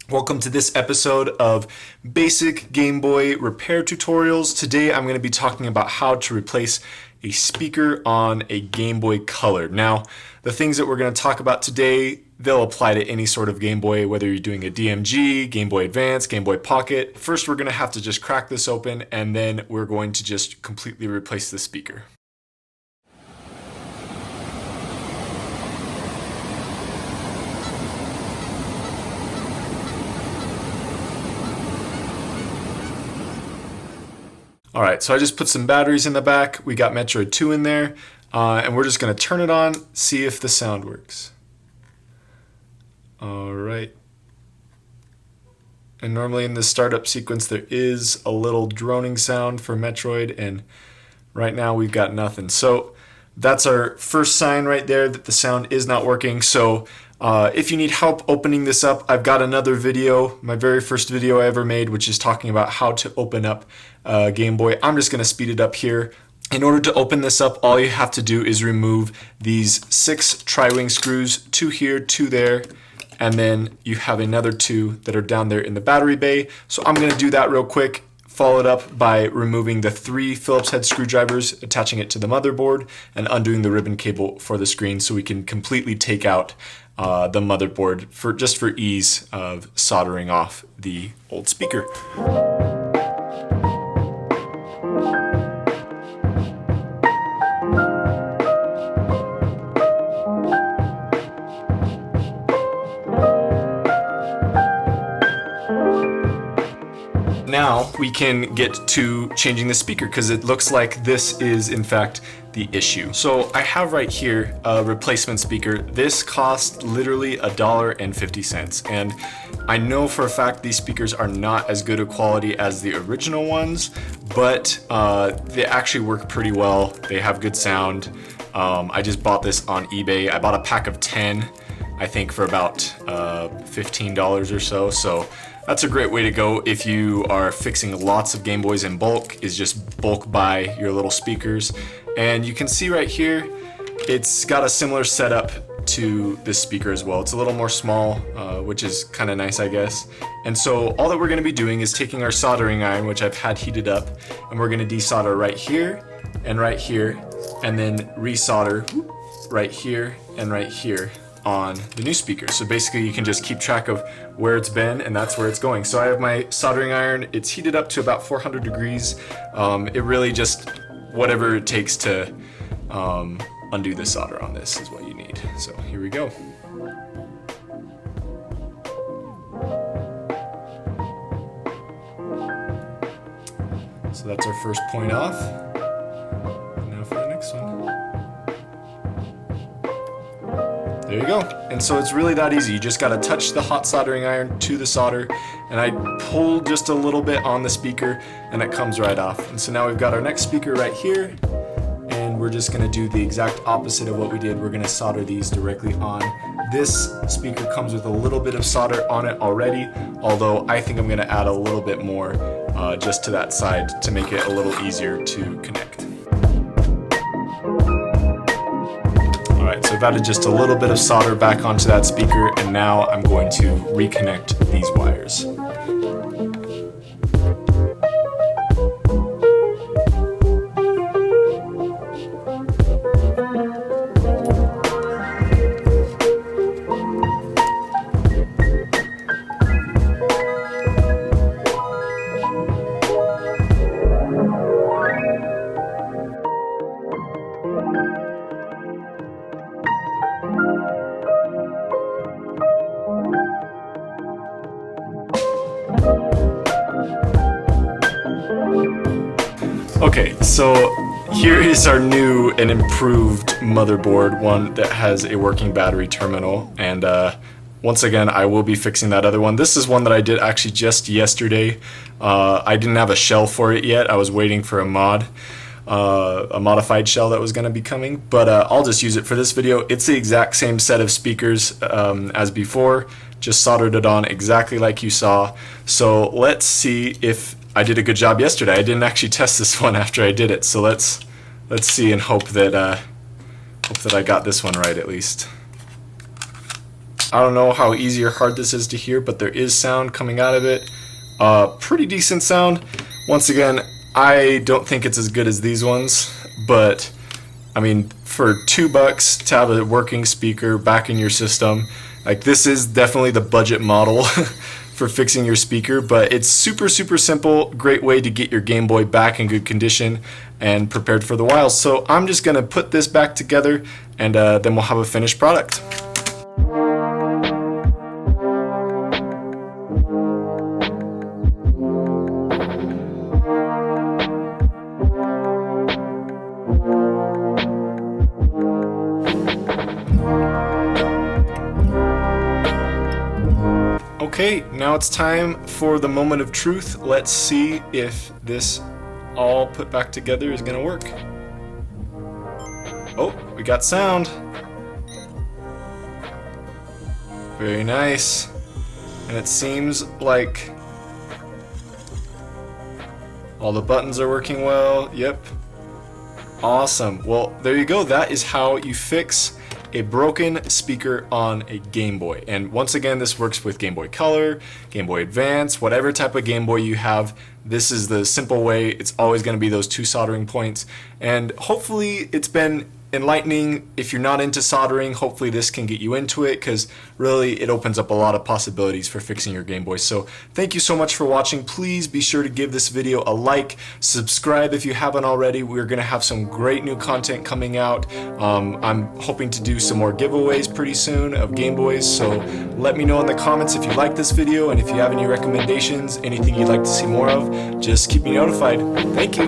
Welcome to this episode of Basic Game Boy Repair Tutorials. Today I'm going to be talking about how to replace a speaker on a Game Boy Color. Now, the things that we're going to talk about today, they'll apply to any sort of Game Boy, whether you're doing a DMG, Game Boy Advance, Game Boy Pocket. First, we're going to have to just crack this open, and then we're going to just completely replace the speaker. Alright, so I just put some batteries in the back. We got Metroid 2 in there, and we're just going to turn it on, see if the sound works. Alright. And normally in the startup sequence there is a little droning sound for Metroid, and right now we've got nothing. So that's our first sign right there that the sound is not working. So if you need help opening this up, I've got another video, my very first video I ever made, which is talking about how to open up Game Boy. I'm just going to speed it up here. In order to open this up, all you have to do is remove these 6 tri-wing screws, 2 here, 2 there, and then you have another 2 that are down there in the battery bay. So I'm going to do that real quick. Follow it up by removing the 3 Phillips head screwdrivers, attaching it to the motherboard, and undoing the ribbon cable for the screen so we can completely take out the motherboard just for ease of soldering off the old speaker. Now we can get to changing the speaker because it looks like this is in fact the issue. So I have right here a replacement speaker. This cost literally $1.50, and I know for a fact these speakers are not as good a quality as the original ones, but they actually work pretty well. They have good sound. I just bought this on eBay. I bought a pack of 10, I think, for about $15 or so. So that's a great way to go if you are fixing lots of Game Boys in bulk, is just bulk buy your little speakers. And you can see right here, it's got a similar setup to this speaker as well. It's a little more small, which is kind of nice, I guess. And so all that we're going to be doing is taking our soldering iron, which I've had heated up, and we're going to desolder right here, and then resolder right here and right here on the new speaker. So basically you can just keep track of where it's been, and that's where it's going. So I have my soldering iron. It's heated up to about 400 degrees. It really just, whatever it takes to undo the solder on this is what you need. So here we go. So that's our first point off. And now for the next one. There you go. And so it's really that easy. You just got to touch the hot soldering iron to the solder, and I pull just a little bit on the speaker and it comes right off. And so now we've got our next speaker right here, and we're just going to do the exact opposite of what we did. We're going to solder these directly on. This speaker comes with a little bit of solder on it already, although I think I'm going to add a little bit more just to that side to make it a little easier to connect. Alright, so I've added just a little bit of solder back onto that speaker, and now I'm going to reconnect these wires. Okay, so here is our new and improved motherboard, one that has a working battery terminal, and once again I will be fixing that other one. This is one that I did actually just yesterday. I didn't have a shell for it yet. I was waiting for a modified shell that was going to be coming, but I'll just use it for this video. It's the exact same set of speakers as before, just soldered it on exactly like you saw. So let's see if I did a good job yesterday. I didn't actually test this one after I did it, so let's see and hope that I got this one right at least. I don't know how easy or hard this is to hear, but there is sound coming out of it. Pretty decent sound. Once again, I don't think it's as good as these ones, but I mean, for $2 to have a working speaker back in your system, like, this is definitely the budget model for fixing your speaker, but it's super simple. Great way to get your Game Boy back in good condition and prepared for the wild. So I'm just gonna put this back together, and then we'll have a finished product. Okay, now it's time for the moment of truth. Let's see if this all put back together is gonna work. Oh, we got sound. Very nice. And it seems like all the buttons are working well. Yep. Awesome. Well, there you go. That is how you fix a broken speaker on a Game Boy. And once again, this works with Game Boy Color, Game Boy Advance, whatever type of Game Boy you have. This is the simple way. It's always going to be those 2 soldering points. And hopefully it's been enlightening. If you're not into soldering, hopefully this can get you into it, because really it opens up a lot of possibilities for fixing your Game Boy. So thank you so much for watching. Please be sure to give this video a like, subscribe if you haven't already. We're gonna have some great new content coming out. I'm hoping to do some more giveaways pretty soon of Game Boys, so let me know in the comments if you like this video, and if you have any recommendations, anything you'd like to see more of, just keep me notified. Thank you.